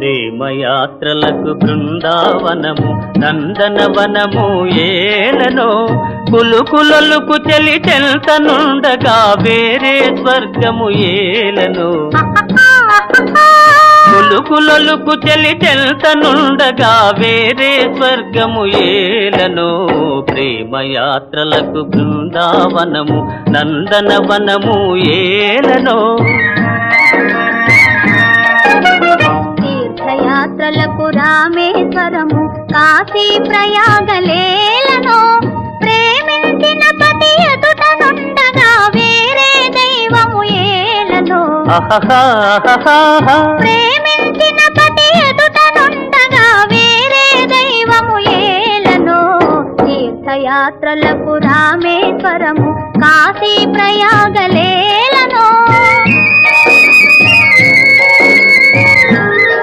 ప్రేమయాత్రలకు బృందావనము నందనవనము ఏలనో కులుకులొలుకు చెలి చెల్తనుండగా వేరే స్వర్గము ఏలనో కులుకులొలుకు చెలి చెల్తనుండగా వేరే స్వర్గము ఏలనో ప్రేమయాత్రలకు బృందావనము నందనవనము ఏలనో తీర్థయాత్రలకు రామేశ్వరము కాశీ ప్రయాగలేలనో ప్రేమించిన పతి ఎదుటనుండగా వేరే దైవము ఏలనో ప్రేమించిన పతి ఎదుటనుండగా వేరే దైవము ఏలనో తీర్థయాత్రలకు రామేశ్వరము కాశీ ప్రయాగలేలనో